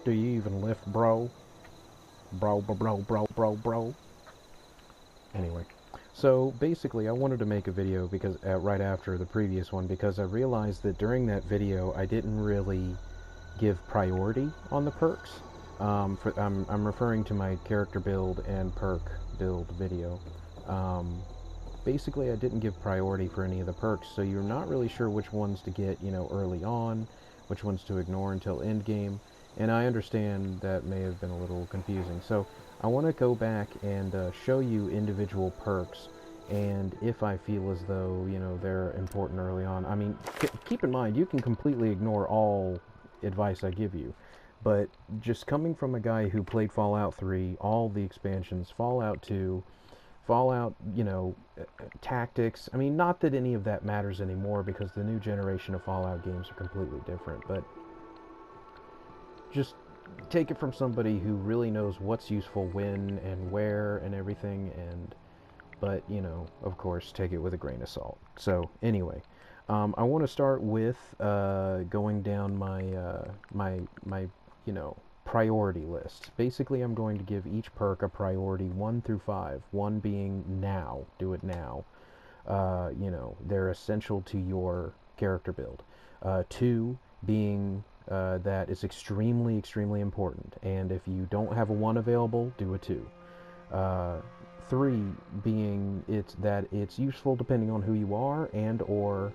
Do you even lift, bro? Bro. Anyway, so basically I wanted to make a video because right after the previous one because I realized that during that video I didn't really give priority on the perks. I'm referring to my character build and perk build video. Um, Basically, I didn't give priority for any of the perks, so you're not really sure which ones to get, early on, which ones to ignore until end game. And I understand that may have been a little confusing. So I want to go back and show you individual perks, and if I feel as though, they're important early on. I mean, keep in mind, you can completely ignore all advice I give you. But just coming from a guy who played Fallout 3, all the expansions, Fallout 2, Fallout, tactics. I mean, not that any of that matters anymore because the new generation of Fallout games are completely different, but just take it from somebody who really knows what's useful when and where and everything, and but of course, take it with a grain of salt. So anyway, I want to start with going down my priority list. Basically, I'm going to give each perk a priority 1 through 5. 1 being now, do it now. They're essential to your character build. 2 being that is extremely, extremely important. And if you don't have a 1 available, do a 2. 3 being it's useful depending on who you are and or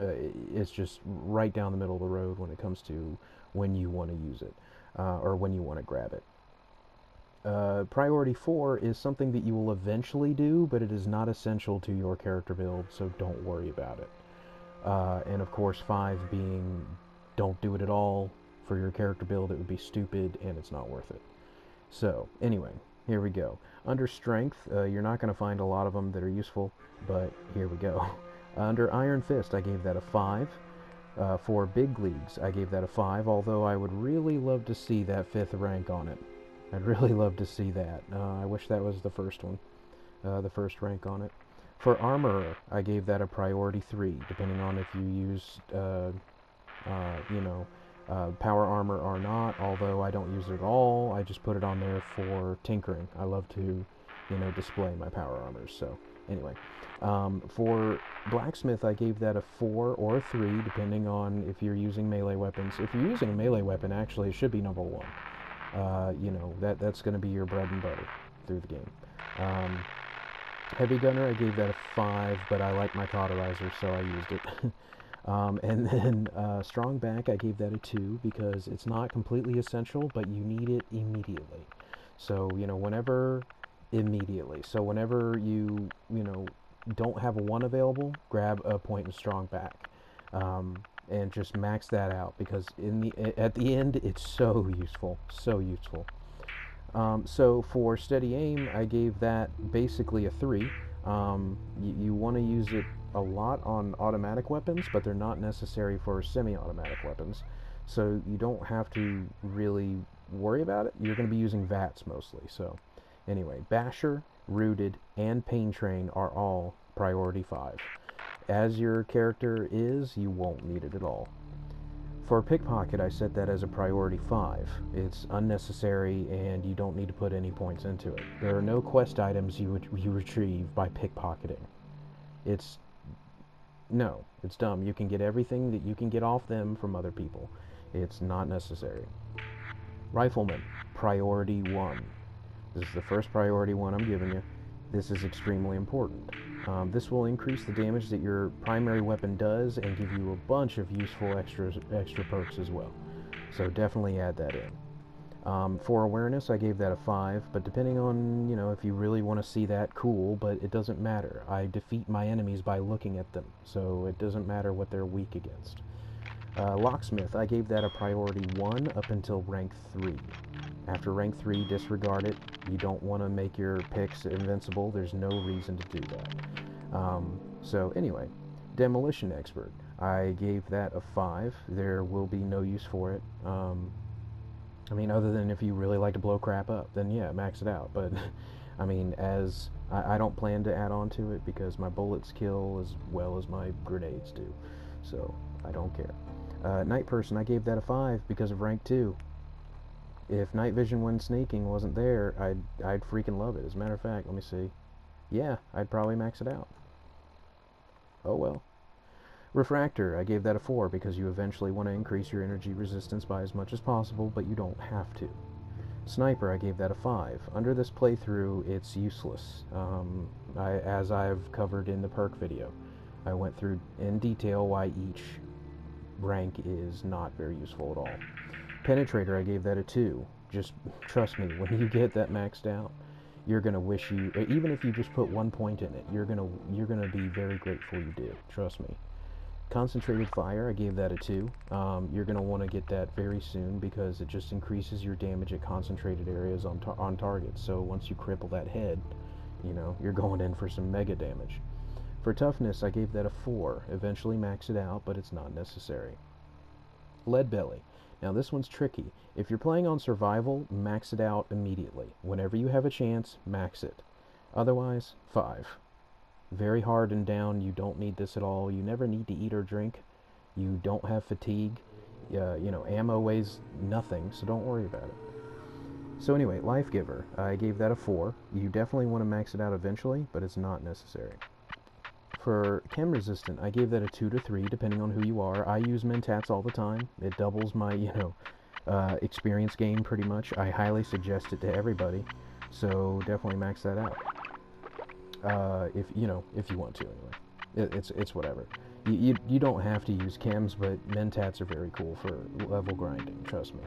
it's just right down the middle of the road when it comes to when you want to use it or when you want to grab it. Priority 4 is something that you will eventually do, but it is not essential to your character build, so don't worry about it. And of course 5 being don't do it at all for your character build. It would be stupid and it's not worth it. So anyway, here we go. Under strength, you're not going to find a lot of them that are useful, but here we go. Under Iron Fist, I gave that a 5. For Big Leagues, I gave that a 5, although I would really love to see that 5th rank on it. I'd really love to see that. I wish that was the first one, the first rank on it. For Armorer, I gave that a priority 3, depending on if you use, power armor or not, although I don't use it at all. I just put it on there for tinkering. I love to, display my power armors, so anyway. For Blacksmith, I gave that a 4 or a 3, depending on if you're using melee weapons. If you're using a melee weapon, actually, it should be number 1. That's going to be your bread and butter through the game. Heavy Gunner, I gave that a 5, but I like my cauterizer, so I used it. And then Strong Back, I gave that a 2, because it's not completely essential, but you need it immediately. So, whenever you, don't have a 1 available, grab a point in Strong Back. And just max that out, because at the end, it's so useful. So useful. So for Steady Aim, I gave that basically a 3. You want to use it a lot on automatic weapons, but they're not necessary for semi-automatic weapons. So you don't have to really worry about it. You're going to be using VATs mostly. So anyway, Basher, Rooted, and Pain Train are all priority 5. As your character is, you won't need it at all. For Pickpocket, I set that as a priority 5. It's unnecessary and you don't need to put any points into it. There are no quest items you retrieve by pickpocketing. It's dumb. You can get everything that you can get off them from other people. It's not necessary. Rifleman, priority 1. This is the first priority 1 I'm giving you. This is extremely important. This will increase the damage that your primary weapon does and give you a bunch of useful extra perks as well. So definitely add that in. For Awareness, I gave that a 5, but depending on, if you really want to see that, cool, but it doesn't matter. I defeat my enemies by looking at them, so it doesn't matter what they're weak against. Locksmith, I gave that a priority 1 up until rank 3. After rank 3, disregard it. You don't want to make your picks invincible. There's no reason to do that. So anyway, Demolition Expert. I gave that a 5. There will be no use for it. I mean, other than if you really like to blow crap up, then yeah, max it out. But, I mean, I don't plan to add on to it because my bullets kill as well as my grenades do. So, I don't care. Night Person, I gave that a 5 because of rank 2. If night vision when sneaking wasn't there, I'd freaking love it. As a matter of fact, let me see. Yeah, I'd probably max it out. Oh well. Refractor, I gave that a 4 because you eventually want to increase your energy resistance by as much as possible, but you don't have to. Sniper, I gave that a 5. Under this playthrough, it's useless. As I've covered in the perk video, I went through in detail why each rank is not very useful at all. Penetrator, I gave that a 2. Just trust me, when you get that maxed out, you're gonna wish you, even if you just put 1 point in it, you're gonna be very grateful you did. Trust me. Concentrated Fire, I gave that a 2. You're going to want to get that very soon because it just increases your damage at concentrated areas on targets. So once you cripple that head, you know, you're going in for some mega damage. For Toughness, I gave that a 4. Eventually max it out, but it's not necessary. Lead Belly. Now this one's tricky. If you're playing on Survival, max it out immediately. Whenever you have a chance, max it. Otherwise, 5. Very hard and down. You don't need this at all. You never need to eat or drink. You don't have fatigue. You know, ammo weighs nothing, so don't worry about it. So anyway, Life Giver, I gave that a 4. You definitely want to max it out eventually, but it's not necessary. For Chem Resistant, I gave that a 2 to 3, depending on who you are. I use Mentats all the time. It doubles my, experience gain pretty much. I highly suggest it to everybody, so definitely max that out. If you want to, anyway. It's whatever. You don't have to use chems, but Mentats are very cool for level grinding, trust me.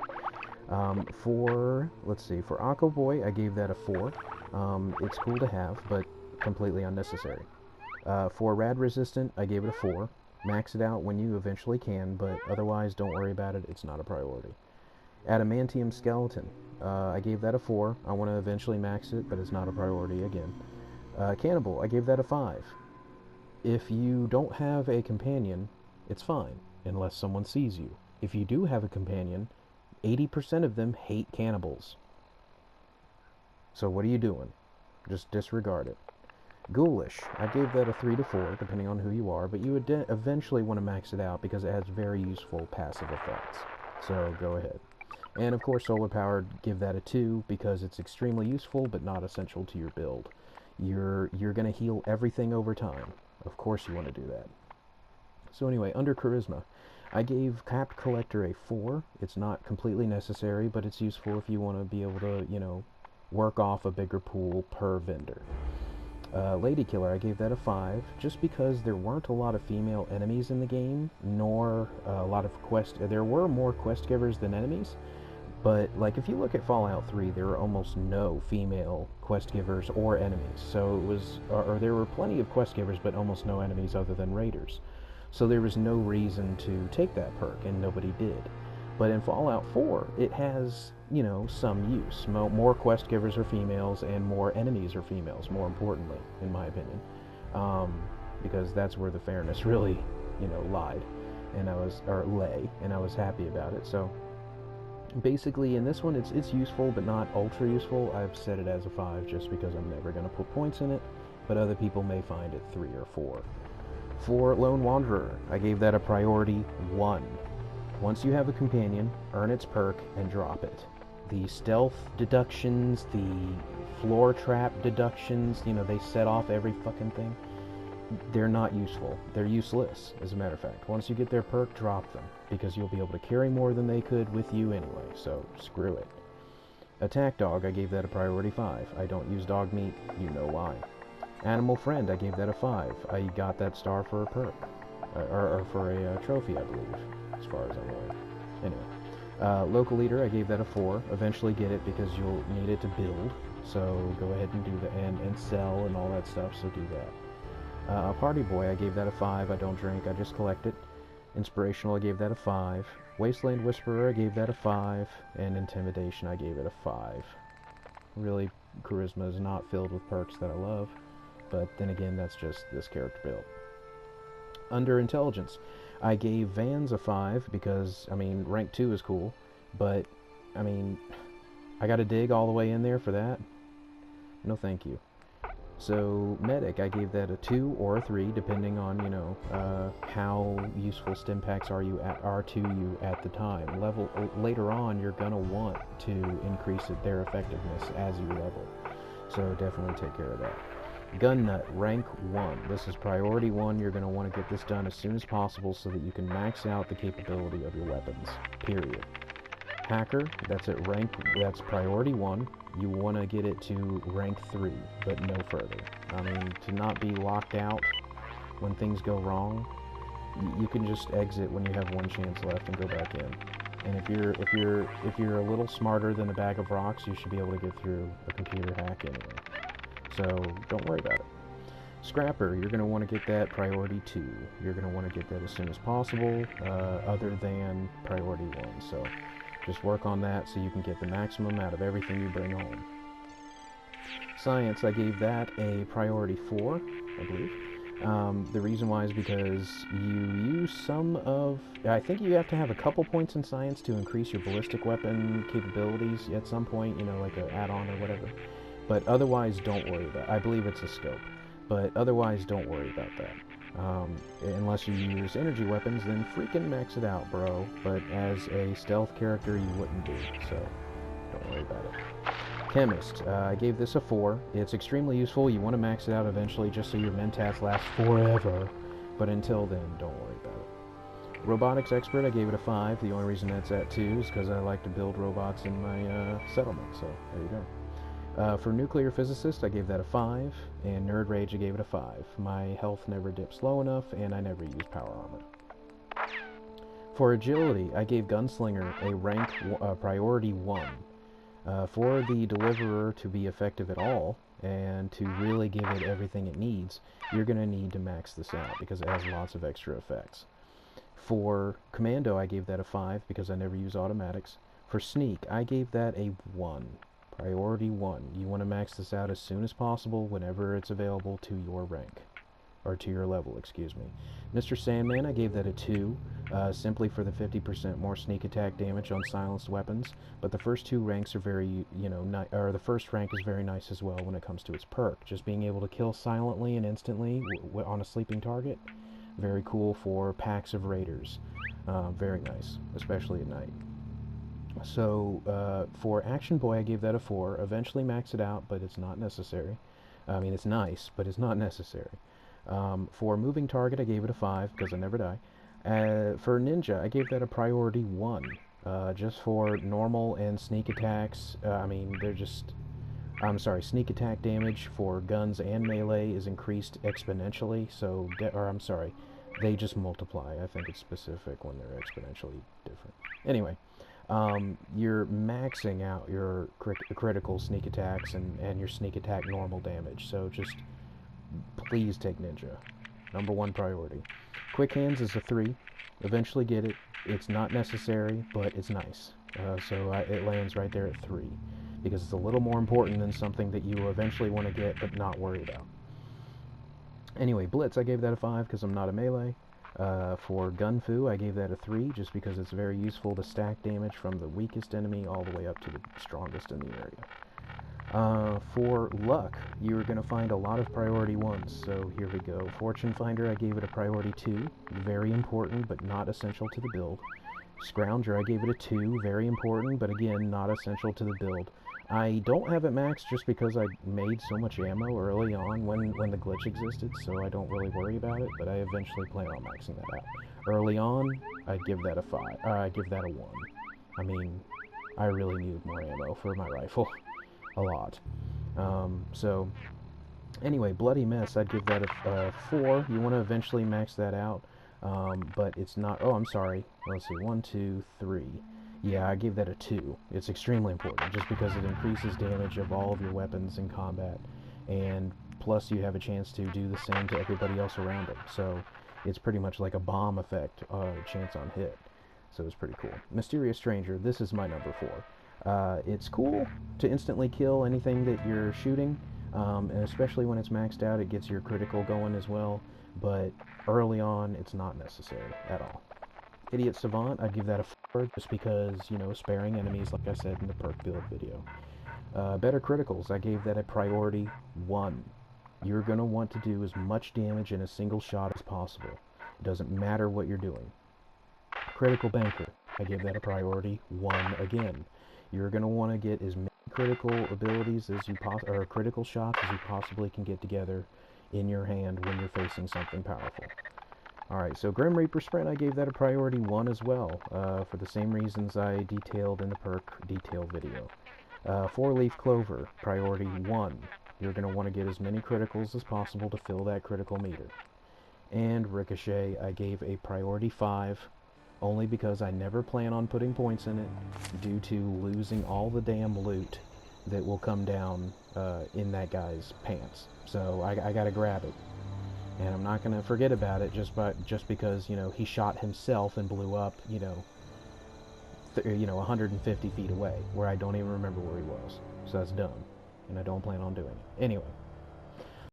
For Aqua Boy, I gave that a 4. It's cool to have, but completely unnecessary. For Rad Resistant, I gave it a 4. Max it out when you eventually can, but otherwise don't worry about it, it's not a priority. Adamantium Skeleton, I gave that a 4. I want to eventually max it, but it's not a priority again. Cannibal, I gave that a 5. If you don't have a companion, it's fine, unless someone sees you. If you do have a companion, 80% of them hate cannibals. So what are you doing? Just disregard it. Ghoulish, I gave that a 3 to 4, depending on who you are, but you would eventually want to max it out because it has very useful passive effects. So go ahead. And of course, Solar Powered, give that a 2 because it's extremely useful, but not essential to your build. You're going to heal everything over time. Of course you want to do that. So anyway, under Charisma, I gave Capped Collector a 4. It's not completely necessary, but it's useful if you want to be able to, work off a bigger pool per vendor. Lady Killer, I gave that a 5, just because there weren't a lot of female enemies in the game, nor a lot of there were more quest givers than enemies, but, like, if you look at Fallout 3, there were almost no female quest givers or enemies. So it was, or there were plenty of quest givers, but almost no enemies other than raiders. So there was no reason to take that perk, and nobody did. But in Fallout 4, it has, some use. More quest givers are females, and more enemies are females, more importantly, in my opinion. Because that's where the fairness really, lied. Lay, and I was happy about it, so... Basically, in this one, it's useful, but not ultra useful. I've set it as a 5 just because I'm never going to put points in it, but other people may find it 3 or 4. For Lone Wanderer, I gave that a priority 1. Once you have a companion, earn its perk and drop it. The stealth deductions, the floor trap deductions, they set off every fucking thing. They're not useful. They're useless, as a matter of fact. Once you get their perk, drop them, because you'll be able to carry more than they could with you anyway, so screw it. Attack Dog, I gave that a priority 5. I don't use dog meat, you know why. Animal Friend, I gave that a 5. I got that star for a perk. Or for a trophy, I believe, as far as I'm aware. Anyway. Local Leader, I gave that a 4. Eventually get it, because you'll need it to build, so go ahead and do that, and sell and all that stuff, so do that. Party Boy, I gave that a 5. I don't drink, I just collect it. Inspirational, I gave that a 5. Wasteland Whisperer, I gave that a 5. And Intimidation, I gave it a 5. Really, Charisma is not filled with perks that I love, but then again, that's just this character build. Under Intelligence, I gave Vans a 5 because, rank 2 is cool, but, I gotta dig all the way in there for that? No thank you. So medic, I gave that a 2 or a 3, depending on, you know, how useful stim packs are to you at the time. Later on, you're gonna want to increase their effectiveness as you level. So definitely take care of that. Gun nut, rank 1. This is priority 1. You're going to want to get this done as soon as possible so that you can max out the capability of your weapons. Period. Hacker, that's priority 1. You want to get it to rank 3, but no further. I mean, to not be locked out when things go wrong, you can just exit when you have one chance left and go back in. And if you're a little smarter than a bag of rocks, you should be able to get through a computer hack anyway. So don't worry about it. Scrapper, you're going to want to get that priority 2. You're going to want to get that as soon as possible, other than priority 1. So just work on that so you can get the maximum out of everything you bring home. Science, I gave that a priority 4, I believe. The reason why is because you use some of... I think you have to have a couple points in science to increase your ballistic weapon capabilities at some point, you know, like an add-on or whatever. But otherwise, don't worry about it. I believe it's a scope. But otherwise, don't worry about that. Unless you use energy weapons, then freaking max it out, bro. But as a stealth character, you wouldn't do. So, don't worry about it. Chemist, I gave this a 4. It's extremely useful. You want to max it out eventually just so your mentats last forever. But until then, don't worry about it. Robotics Expert, I gave it a 5. The only reason that's at 2 is because I like to build robots in my settlement. So, there you go. For Nuclear Physicist, I gave that a 5, and Nerd Rage, I gave it a 5. My health never dips low enough, and I never use power armor. For Agility, I gave Gunslinger a rank priority 1. For the Deliverer to be effective at all, and to really give it everything it needs, you're going to need to max this out, because it has lots of extra effects. For Commando, I gave that a 5, because I never use automatics. For Sneak, I gave that a 1. Priority 1. You want to max this out as soon as possible whenever it's available to your rank. Or to your level, excuse me. Mr. Sandman, I gave that a 2, simply for the 50% more sneak attack damage on silenced weapons. But the first 2 ranks are very, you know, the first rank is very nice as well when it comes to its perk. Just being able to kill silently and instantly on a sleeping target. Very cool for packs of raiders. Very nice, especially at night. So, for Action Boy, I gave that a 4. Eventually max it out, but it's not necessary. I mean, it's nice, but it's not necessary. For Moving Target, I gave it a 5, because I never die. For Ninja, I gave that a priority 1. Just for normal and sneak attacks. I mean, they're just... I'm sorry, sneak attack damage for guns and melee is increased exponentially, so... they just multiply. I think it's specific when they're exponentially different. Anyway... you're maxing out your critical sneak attacks and your sneak attack normal damage, so just please take Ninja. Number 1 priority. Quick Hands is a 3. Eventually get it. It's not necessary, but it's nice. It lands right there at 3, because it's a little more important than something that you eventually want to get but not worry about. Anyway, Blitz, I gave that a 5 because I'm not a melee. For Gunfu, I gave that a 3, just because it's very useful to stack damage from the weakest enemy all the way up to the strongest in the area. For Luck, you're going to find a lot of priority 1s, so here we go. Fortune Finder, I gave it a priority 2, very important, but not essential to the build. Scrounger, I gave it a 2, very important, but again, not essential to the build. I don't have it maxed just because I made so much ammo early on when the glitch existed, so I don't really worry about it, but I eventually plan on maxing that out. Early on, I'd give that a 5. I'd give that a 1. I mean, I really needed more ammo for my rifle. A lot. Anyway, Bloody Mess, I'd give that a 4. You want to eventually max that out, but it's not... Oh, I'm sorry. Let's see, 1, 2, 3... Yeah, I gave that a 2. It's extremely important, just because it increases damage of all of your weapons in combat, and plus you have a chance to do the same to everybody else around it. So it's pretty much like a bomb effect, chance on hit. So it's pretty cool. Mysterious Stranger, this is my number 4. It's cool to instantly kill anything that you're shooting, and especially when it's maxed out, it gets your critical going as well, but early on, it's not necessary at all. Idiot Savant, I'd give that a 4, just because, you know, sparing enemies, like I said in the perk build video. Better Criticals, I gave that a priority 1. You're going to want to do as much damage in a single shot as possible. It doesn't matter what you're doing. Critical Banker, I gave that a priority 1 again. You're going to want to get as many critical abilities as you or critical shots as you possibly can get together in your hand when you're facing something powerful. Alright, so Grim Reaper Sprint, I gave that a priority 1 as well, for the same reasons I detailed in the perk detail video. 4-Leaf Clover, priority 1. You're going to want to get as many criticals as possible to fill that critical meter. And Ricochet, I gave a priority 5, only because I never plan on putting points in it, due to losing all the damn loot that will come down in that guy's pants. So I gotta grab it. And I'm not gonna forget about it just because, you know, he shot himself and blew up, 150 feet away, where I don't even remember where he was. So that's dumb, and I don't plan on doing it. Anyway.